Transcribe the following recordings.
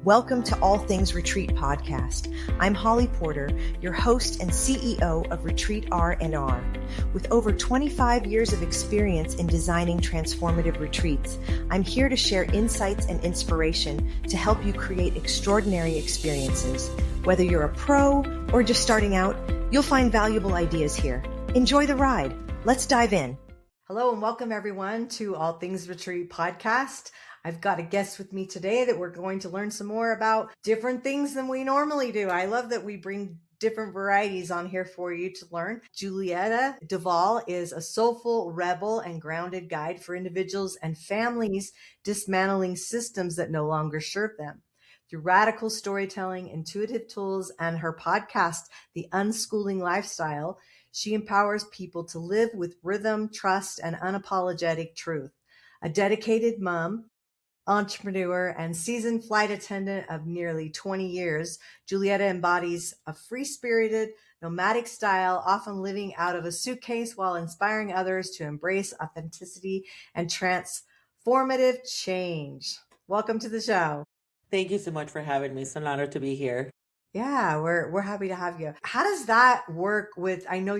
Welcome to All Things Retreat podcast. I'm Holly Porter, your host and CEO of Retreat R&R. With over 25 years of experience in designing transformative retreats, I'm here to share insights and inspiration to help you create extraordinary experiences. Whether you're a pro or just starting out, you'll find valuable ideas here. Enjoy the ride. Let's dive in. Hello and welcome everyone to All Things Retreat podcast. I've got a guest with me today that we're going to learn some more about different things than we normally do. I love that we bring different varieties on here for you to learn. Julietta Duvall is a soulful, rebel, and grounded guide for individuals and families dismantling systems that no longer serve them. Through radical storytelling, intuitive tools, and her podcast, The Unschooling Lifestyle, she empowers people to live with rhythm, trust, and unapologetic truth. A dedicated mom, entrepreneur, and seasoned flight attendant of nearly 20 years, Julietta embodies a free-spirited, nomadic style, often living out of a suitcase while inspiring others to embrace authenticity and transformative change. Welcome to the show. Thank you so much for having me. It's an honor to be here. Yeah, we're happy to have you. How does that work with, I know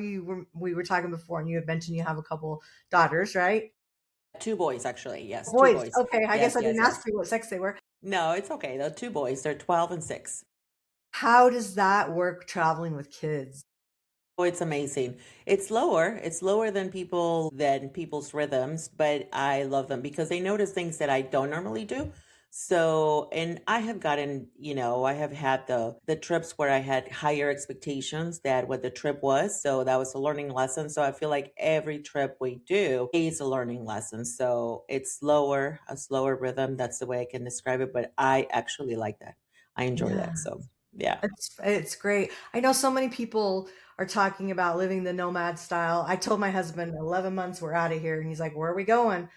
we were talking before and you had mentioned you have a couple daughters, right? 2 boys, actually. Yes, Boys. 2 boys. Okay, I guess I didn't ask you what sex they were. No, it's okay. They're 2 boys. They're 12 and 6. How does that work traveling with kids? Oh, it's amazing. It's lower. It's lower than people's rhythms, but I love them because they notice things that I don't normally do. So, and I have gotten, I have had the trips where I had higher expectations than what the trip was. So that was a learning lesson. So I feel like every trip we do is a learning lesson. So it's a slower rhythm. That's the way I can describe it. But I actually like that. I enjoy that. So yeah. It's great. I know so many people are talking about living the nomad style. I told my husband 11 months we're out of here. And he's like, where are we going?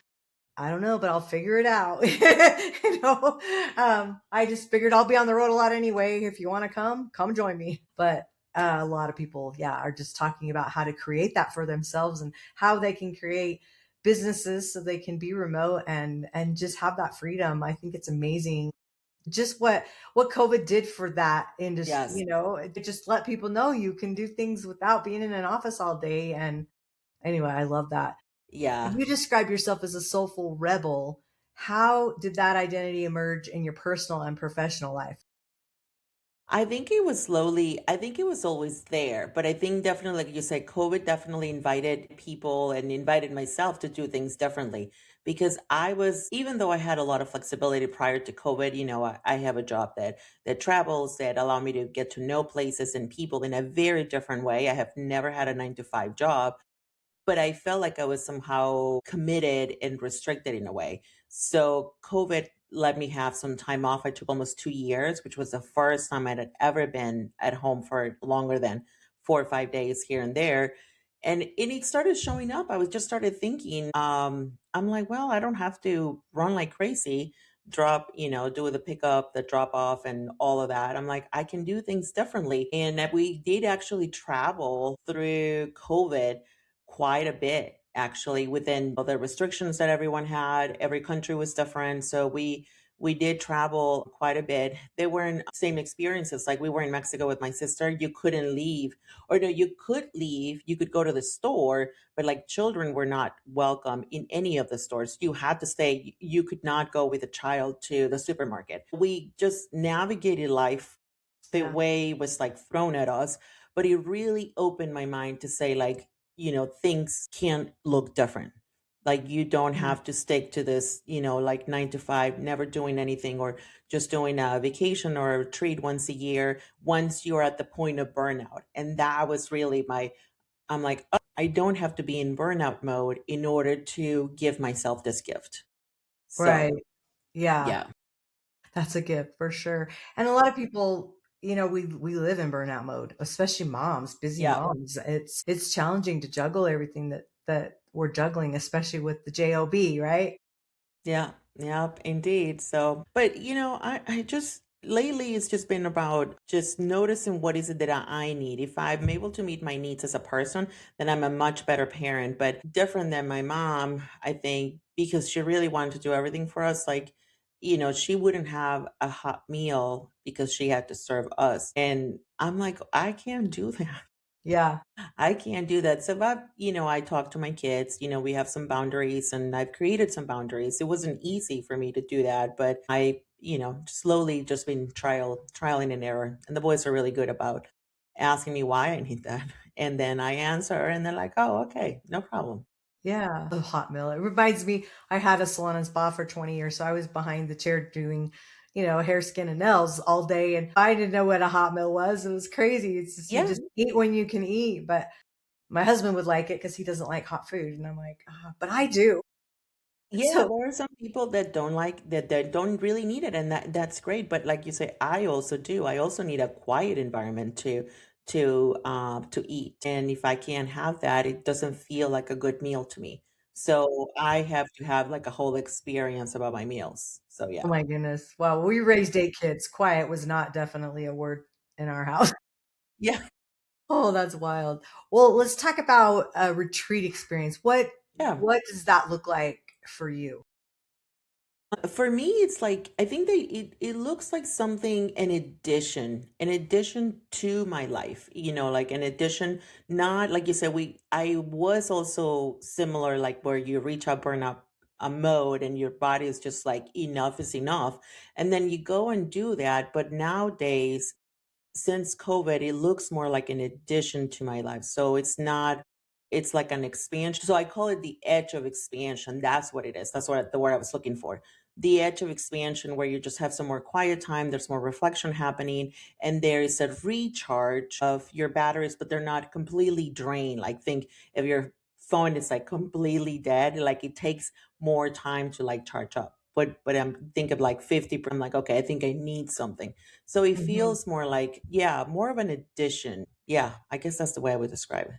I don't know, but I'll figure it out. I just figured I'll be on the road a lot anyway. If you want to come join me. But a lot of people, are just talking about how to create that for themselves and how they can create businesses so they can be remote and just have that freedom. I think it's amazing. Just what COVID did for that industry, Yes. It just let people know you can do things without being in an office all day. And anyway, I love that. Yeah. You describe yourself as a soulful rebel. How did that identity emerge in your personal and professional life? I think it was always there. But I think definitely, like you said, COVID definitely invited people and invited myself to do things differently. Because even though I had a lot of flexibility prior to COVID, I have a job that travels, that allow me to get to know places and people in a very different way. I have never had a 9 to 5 job, but I felt like I was somehow committed and restricted in a way. So COVID let me have some time off. I took almost 2 years, which was the first time I had ever been at home for longer than 4 or 5 days here and there. And it started showing up. I was just started thinking, I'm like, well, I don't have to run like crazy, do the pickup, the drop off and all of that. I'm like, I can do things differently. And that we did actually travel through COVID quite a bit, actually, within the restrictions that everyone had. Every country was different. So we did travel quite a bit. They weren't same experiences. Like we were in Mexico with my sister. You couldn't leave. Or no, you could leave. You could go to the store, but like children were not welcome in any of the stores. You had to stay. You could not go with a child to the supermarket. We just navigated life the way it was like thrown at us. But it really opened my mind to say, like, things can't look different. Like you don't have to stick to this, like 9 to 5, never doing anything or just doing a vacation or a retreat once a year, once you're at the point of burnout. And that was really I'm like, oh, I don't have to be in burnout mode in order to give myself this gift. So, Right. Yeah. yeah. That's a gift for sure. And a lot of people, we live in burnout mode, especially moms, busy Yeah. moms. It's challenging to juggle everything that we're juggling, especially with the job, right? Yeah, yeah, indeed. So, but I just lately it's just been about just noticing what is it that I need. If I'm able to meet my needs as a person, then I'm a much better parent. But different than my mom, I think, because she really wanted to do everything for us. Like she wouldn't have a hot meal because she had to serve us. And I'm like, I can't do that. Yeah. I can't do that. So I talk to my kids, we have some boundaries and I've created some boundaries. It wasn't easy for me to do that, but I, slowly just been trialing and error. And the boys are really good about asking me why I need that. And then I answer and they're like, oh, okay, no problem. Yeah. The hot mill. It reminds me, I had a salon and spa for 20 years. So I was behind the chair doing, hair, skin, and nails all day. And I didn't know what a hot mill was. It was crazy. It's just, you Yeah. just eat when you can eat. But my husband would like it because he doesn't like hot food. And I'm like, but I do. Yeah, So, there are some people that don't like that don't really need it, and that's great. But like you say, I also do. I also need a quiet environment to eat. And if I can't have that, it doesn't feel like a good meal to me. So I have to have like a whole experience about my meals. So oh yeah. my goodness. Well, we raised 8 kids. Quiet was not definitely a word in our house. Yeah. Oh, that's wild. Well, let's talk about a retreat experience. What Yeah. what does that look like for you? For me, it's like I think that it looks like something in addition to my life, like an addition, not like you said, I was also similar, like where you reach a burnout a mode and your body is just like enough is enough. And then you go and do that. But nowadays, since COVID, it looks more like an addition to my life. So it's like an expansion. So I call it the edge of expansion. That's what it is. That's what the word I was looking for. The edge of expansion, where you just have some more quiet time, there's more reflection happening, and there is a recharge of your batteries, but they're not completely drained. Like, think if your phone is like completely dead, like it takes more time to like charge up. But I'm think of like 50%. I'm like, okay, I think I need something. So it Mhm. feels more like, yeah, more of an addition. Yeah, I guess that's the way I would describe it.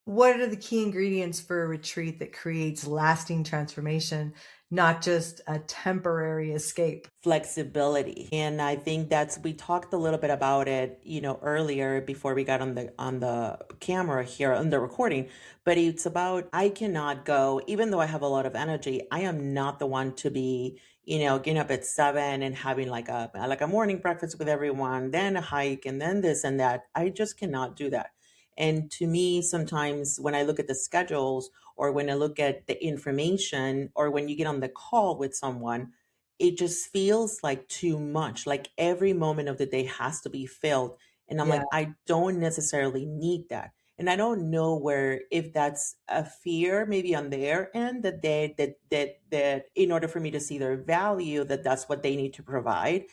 What are the key ingredients for a retreat that creates lasting transformation, not just a temporary escape? Flexibility. And I think we talked a little bit about it, earlier before we got on the camera here on the recording, but it's about I cannot go, even though I have a lot of energy, I am not the one to be, getting up at 7 and having like a morning breakfast with everyone, then a hike and then this and that. I just cannot do that. And to me, sometimes when I look at the schedules or when I look at the information or when you get on the call with someone, it just feels like too much. Like every moment of the day has to be filled. And I'm Yeah, like, I don't necessarily need that. And I don't know where if that's a fear maybe on their end that in order for me to see their value, that's what they need to provide.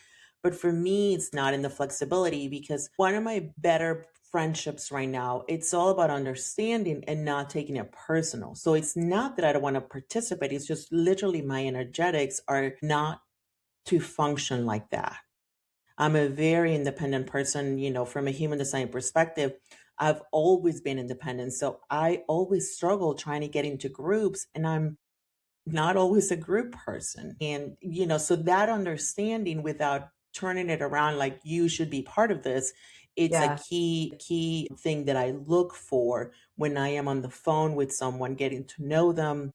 But for me, it's not in the flexibility because one of my better friendships right now, it's all about understanding and not taking it personal. So it's not that I don't want to participate. It's just literally my energetics are not to function like that. I'm a very independent person, from a human design perspective. I've always been independent. So I always struggle trying to get into groups and I'm not always a group person. And, so that understanding without turning it around like you should be part of this, it's a yeah. key thing that I look for when I am on the phone with someone, getting to know them,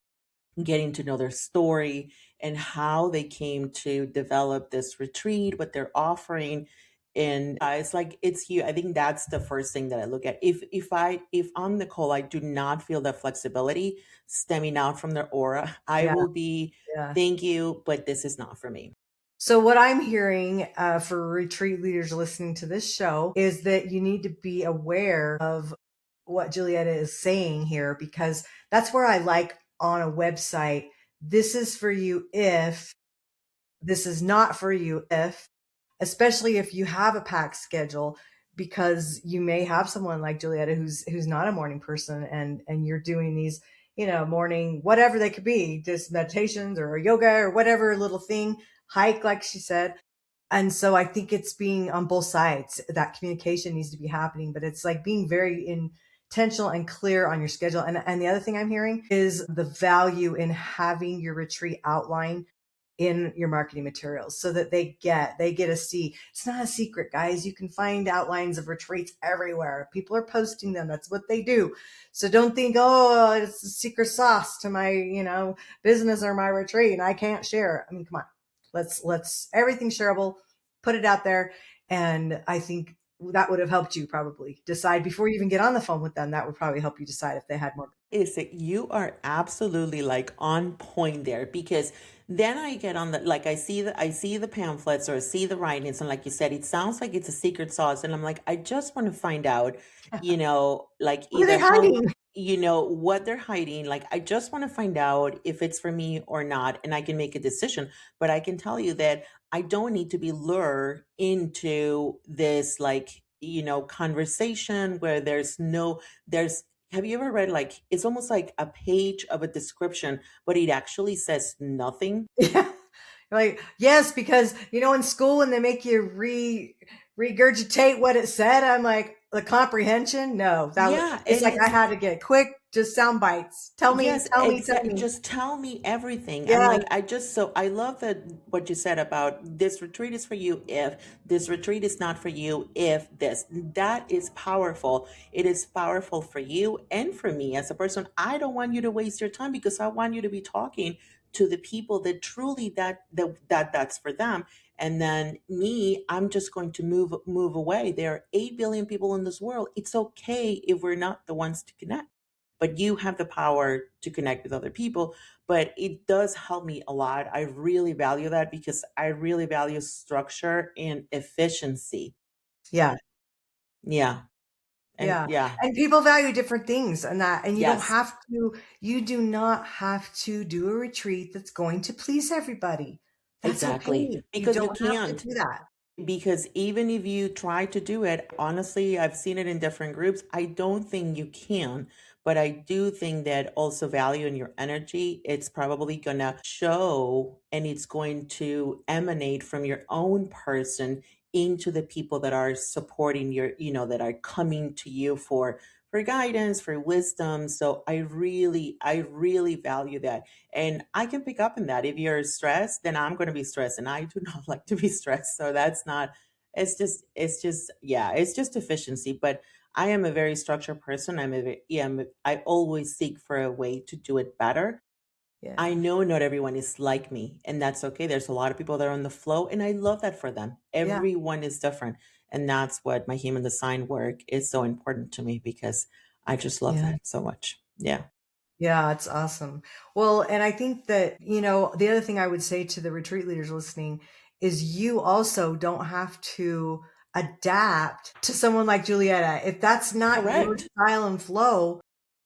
getting to know their story and how they came to develop this retreat, what they're offering. And it's like it's you. I think that's the first thing that I look at. If on the call I do not feel that flexibility stemming out from their aura, I Yeah, will be yeah. thank you, but this is not for me. So what I'm hearing for retreat leaders listening to this show is that you need to be aware of what Julietta is saying here, because that's where I like on a website, this is for you if, this is not for you if, especially if you have a packed schedule, because you may have someone like Julietta who's not a morning person, and you're doing these, morning, whatever they could be, just meditations or yoga or whatever little thing, hike, like she said. And so I think it's being on both sides. That communication needs to be happening, but it's like being very intentional and clear on your schedule. And the other thing I'm hearing is the value in having your retreat outline in your marketing materials so that they get to see. It's not a secret, guys. You can find outlines of retreats everywhere. People are posting them. That's what they do. So don't think, oh, it's a secret sauce to my, business or my retreat and I can't share. I mean, come on. Let's everything's shareable, put it out there. And I think that would have helped you probably decide before you even get on the phone with them. That would probably help you decide if they had more. Is that you are absolutely like on point there, because then I get on the, like, I see the pamphlets or I see the writings, and like you said, it sounds like it's a secret sauce, and I'm like, I just want to find out, like What are they either how, hiding? what they're hiding. Like, I just want to find out if it's for me or not, and I can make a decision. But I can tell you that I don't need to be lured into this, like, conversation where there's have you ever read, like, it's almost like a page of a description, but it actually says nothing? Yeah. Like, yes, because in school when they make you regurgitate what it said, I'm like, the comprehension? No, Yeah, it's and like I it's had to get quick, just sound bites. Tell me, yes, tell me, tell exactly. me. Just tell me everything. I'm Yeah, like, I love that what you said about this retreat is for you if this retreat is not for you if this. That is powerful. It is powerful for you and for me as a person. I don't want you to waste your time because I want you to be talking to the people that truly that's for them. And then me, I'm just going to move away. There are 8 billion people in this world. It's okay if we're not the ones to connect, but you have the power to connect with other people. But it does help me a lot. I really value that because I really value structure and efficiency. yeah, Yeah. And yeah. yeah, And people value different things and you don't yes, have to, you do not have to do a retreat that's going to please everybody. That's exactly. okay. You Because you don't have to can't. do that. Because even if you try to do it, honestly, I've seen it in different groups. I don't think you can, but I do think that also value in your energy, it's probably gonna show and it's going to emanate from your own person into the people that are supporting that are coming to you for guidance, for wisdom. So I really value that. And I can pick up on that. If you're stressed, then I'm going to be stressed. And I do not like to be stressed. So that's not, yeah, it's just efficiency. But I am a very structured person. I always seek for a way to do it better. I Yeah. know not everyone is like me, and that's okay. There's a lot of people that are on the flow, and I love that for them. Yeah. Everyone is different. And that's what my human design work is so important to me because I just love Yeah. that so much. Yeah. Yeah, it's awesome. Well, and I think that, the other thing I would say to the retreat leaders listening is you also don't have to adapt to someone like Julietta. If that's not your Correct. style and flow,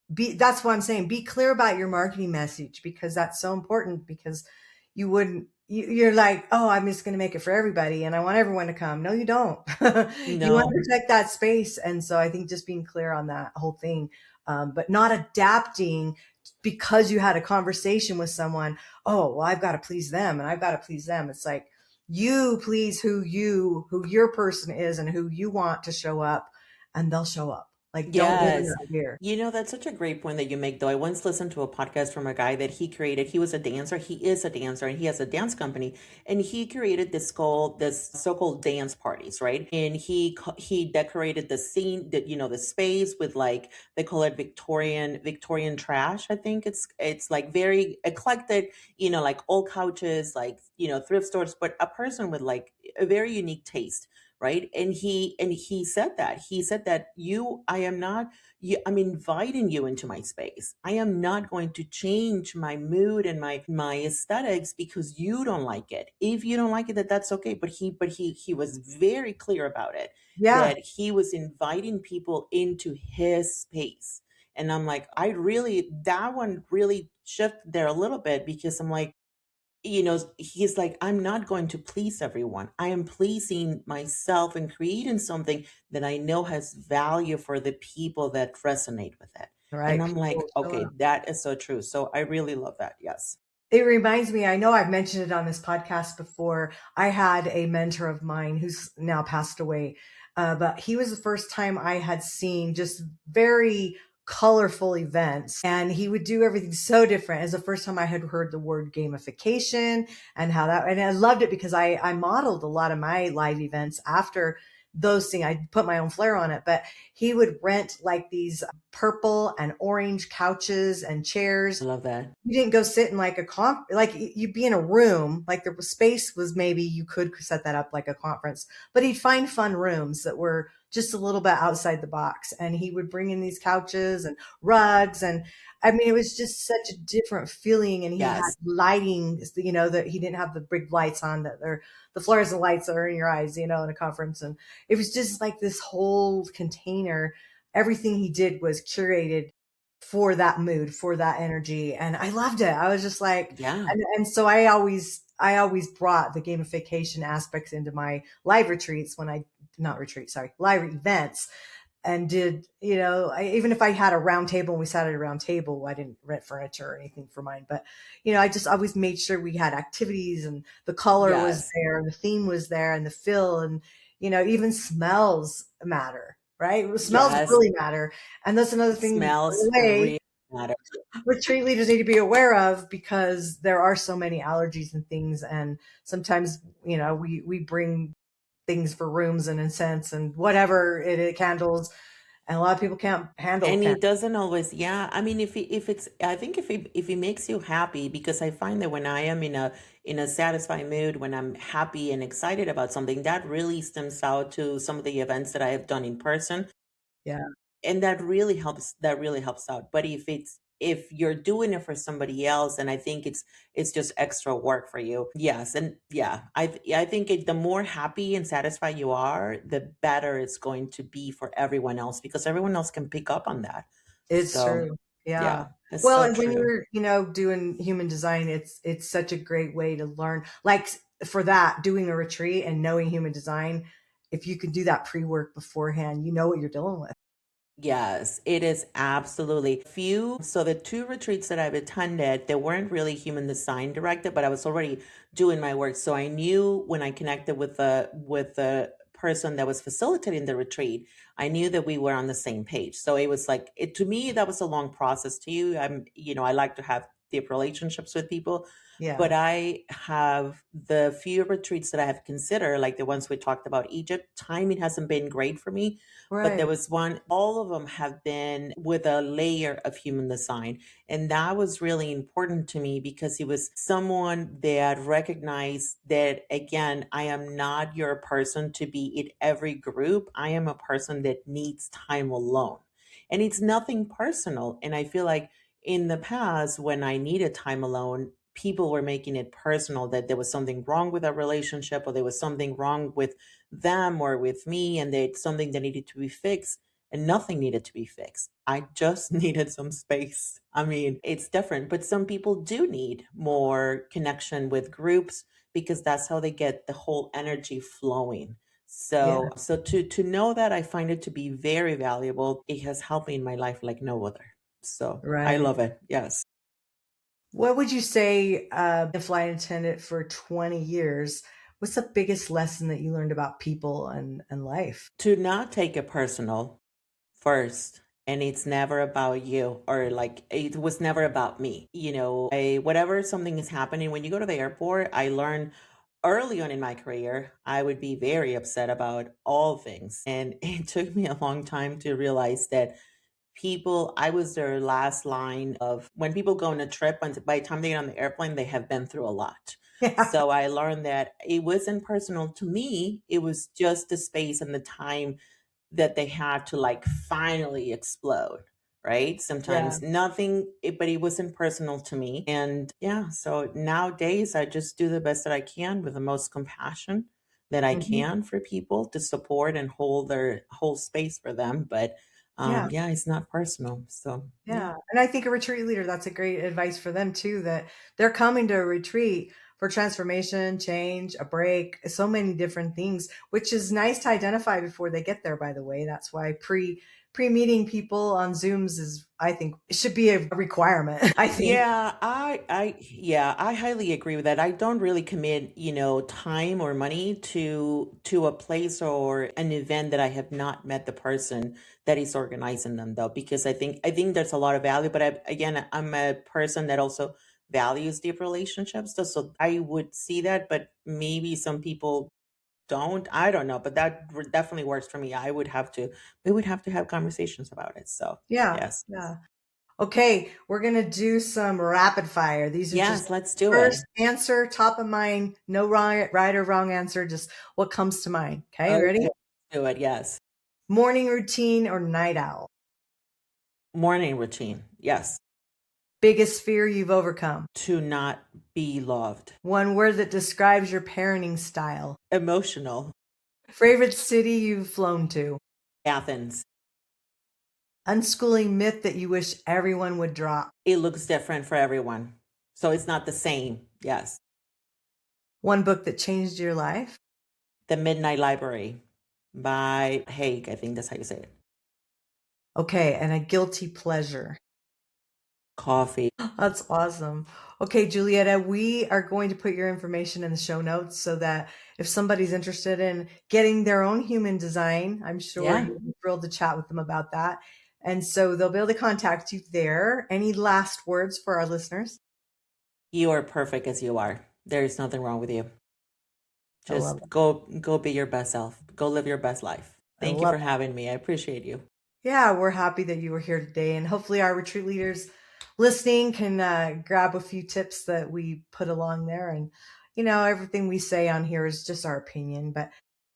that's what I'm saying. Be clear about your marketing message because that's so important because you're like, oh, I'm just going to make it for everybody and I want everyone to come. No, you don't. You want to No. protect that space. And so I think just being clear on that whole thing, but not adapting because you had a conversation with someone. Oh, well, I've got to please them and I've got to please them. It's like you please who your person is and who you want to show up and they'll show up. Like, don't go to Yes. that here. That's such a great point that you make, though. I once listened to a podcast from a guy that he was a dancer. He is a dancer and he has a dance company. And he created this so-called dance parties, right? And he decorated the scene, the space with, like, they call it Victorian trash. I think it's like very eclectic, like old couches, like, thrift stores, but a person with like a very unique taste, right? And he said that I am not you, I'm inviting you into my space. I am not going to change my mood and my aesthetics because you don't like it. If you don't like it, that's okay. But he was very clear about it, Yeah. that he was inviting people into his space. And I'm like, that one really shifted there a little bit because I'm like, he's like, I'm not going to please everyone. I am pleasing myself and creating something that I know has value for the people that resonate with it. And Right. I'm People like, will show okay, up. that is so true. So I really love that. Yes. It reminds me, I know I've mentioned it on this podcast before. I had a mentor of mine who's now passed away, but he was the first time I had seen just very colorful events. And he would do everything so different. As the first time I had heard the word gamification and and I loved it because I modeled a lot of my live events after those things. I put my own flair on it, but he would rent like these purple and orange couches and chairs. I love that. You didn't go sit in like like you'd be in a room, like the space was, maybe you could set that up like a conference, but he'd find fun rooms that were just a little bit outside the box. And he would bring in these couches and rugs. And I mean, it was just such a different feeling. And he had Yes. lighting, that he didn't have the big lights on that are the fluorescent lights that are in your eyes, in a conference. And it was just like this whole container. Everything he did was curated for that mood, for that energy. And I loved it. I was just like, Yeah. and so I always brought the gamification aspects into my live retreats not retreats, sorry, live events. And did, even if I had a round table and we sat at a round table, I didn't rent furniture or anything for mine, but, I just always made sure we had activities and the color was Yes. there and the theme was there and the feel and, even smells matter, right? Smells Yes. really matter. And that's another thing, by Smells the way, really matter. retreat leaders need to be aware of, because there are so many allergies and things. And sometimes, we bring things for rooms and incense and whatever candles, and a lot of people can't handle And candles. it doesn't always, yeah. I mean, if it's, I think if it makes you happy, because I find that when I am in a satisfied mood, when I'm happy and excited about something, that really stems out to some of the events that I have done in person, Yeah, and that really helps out. But if you're doing it for somebody else, and I think it's just extra work for you. Yes. And yeah, I think the more happy and satisfied you are, the better it's going to be for everyone else, because everyone else can pick up on that. it's So true. Yeah. yeah, it's Well, so and when true. you're, doing human design, it's such a great way to learn. Like for that, doing a retreat and knowing human design, if you can do that pre-work beforehand, you know what you're dealing with. Yes, it is absolutely few. So the two retreats that I've attended, they weren't really human design directed, but I was already doing my work. So I knew when I connected with the person that was facilitating the retreat, I knew that we were on the same page. So it was like it to me, that was a long process to you. I like to have deep relationships with people, Yeah. but I have the few retreats that I have considered, like the ones we talked about Egypt, timing hasn't been great for me, but there Right. was one, all of them have been with a layer of human design. And that was really important to me, because he was someone that recognized that, again, I am not your person to be in every group. I am a person that needs time alone. And it's nothing personal. And I feel like in the past, when I needed time alone, people were making it personal, that there was something wrong with our relationship, or there was something wrong with them or with me, and they something that needed to be fixed, and nothing needed to be fixed. I just needed some space. I mean, it's different, but some people do need more connection with groups, because that's how they get the whole energy flowing. Yeah. So to know that, I find it to be very valuable. It has helped me in my life like no other. So I Right. love it. Yes. What would you say, a flight attendant for 20 years? What's the biggest lesson that you learned about people and life? To not take it personal first, and it's never about you, or like it was never about me. Whatever something is happening when you go to the airport, I learned early on in my career, I would be very upset about all things, and it took me a long time to realize that people, I was their last line of when people go on a trip, and by the time they get on the airplane, they have been through a lot. Yeah. So I learned that it wasn't personal to me, it was just the space and the time that they had to like finally explode, right? Yeah. Sometimes nothing, but it wasn't personal to me. And yeah, so nowadays I just do the best that I can with the most compassion that I Mhm. can for people, to support and hold their whole space for them. But Yeah. yeah, it's not personal. So yeah. Yeah. And I think a retreat leader, that's a great advice for them too, that they're coming to a retreat for transformation, change, a break, so many different things, which is nice to identify before they get there, by the way. That's why pre-meeting people on Zooms is, I think, it should be a requirement, I think. I highly agree with that. I don't really commit, time or money to a place or an event that I have not met the person that is organizing them, though, because I think there's a lot of value. But again, I'm a person that also values deep relationships, so I would see that, but maybe some people don't. I don't know, but that definitely works for me. We would have to have conversations about it. So, Yeah. yes. Yeah. Okay, we're going to do some rapid fire. These are just Yes, let's do it. first answer, top of mind, no wrong, right or wrong answer, just what comes to mind. Okay, ready? Okay, let's do it. Yes. Morning routine or night owl? Morning routine. Yes. Biggest fear you've overcome? To not be loved. One word that describes your parenting style? Emotional. Favorite city you've flown to? Athens. Unschooling myth that you wish everyone would drop? It looks different for everyone. So it's not the same. Yes. One book that changed your life? The Midnight Library by Haig. I think that's how you say it. Okay, and a guilty pleasure? Coffee. That's awesome. Okay, Julietta, we are going to put your information in the show notes so that if somebody's interested in getting their own human design, I'm sure you'll be thrilled to chat with them about that. And so they'll be able to contact you there. Any last words for our listeners? You are perfect as you are. There is nothing wrong with you. Just go be your best self. Go live your best life. Thank you for having me. I appreciate you. Yeah, we're happy that you were here today. And hopefully our retreat leaders listening can grab a few tips that we put along there. And, everything we say on here is just our opinion, but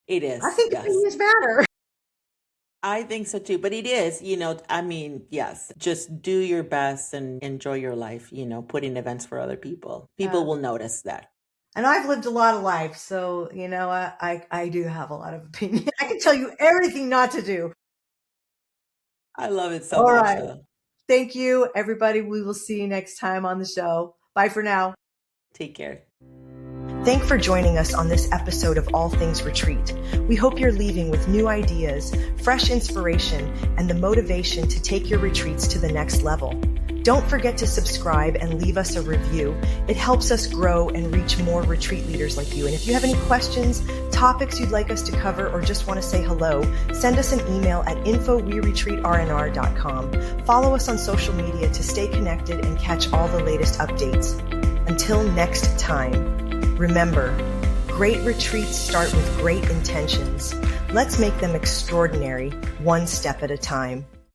it is. I think opinions matter. I think so too, but it is, yes, just do your best and enjoy your life, put in events for other people. People will notice that. And I've lived a lot of life. So, I do have a lot of opinion. I can tell you everything not to do. I love it so much. Right. Though. Thank you, everybody. We will see you next time on the show. Bye for now. Take care. Thanks for joining us on this episode of All Things Retreat. We hope you're leaving with new ideas, fresh inspiration, and the motivation to take your retreats to the next level. Don't forget to subscribe and leave us a review. It helps us grow and reach more retreat leaders like you. And if you have any questions, topics you'd like us to cover, or just want to say hello, send us an email at info@weretreatrnr.com. Follow us on social media to stay connected and catch all the latest updates. Until next time, remember, great retreats start with great intentions. Let's make them extraordinary, one step at a time.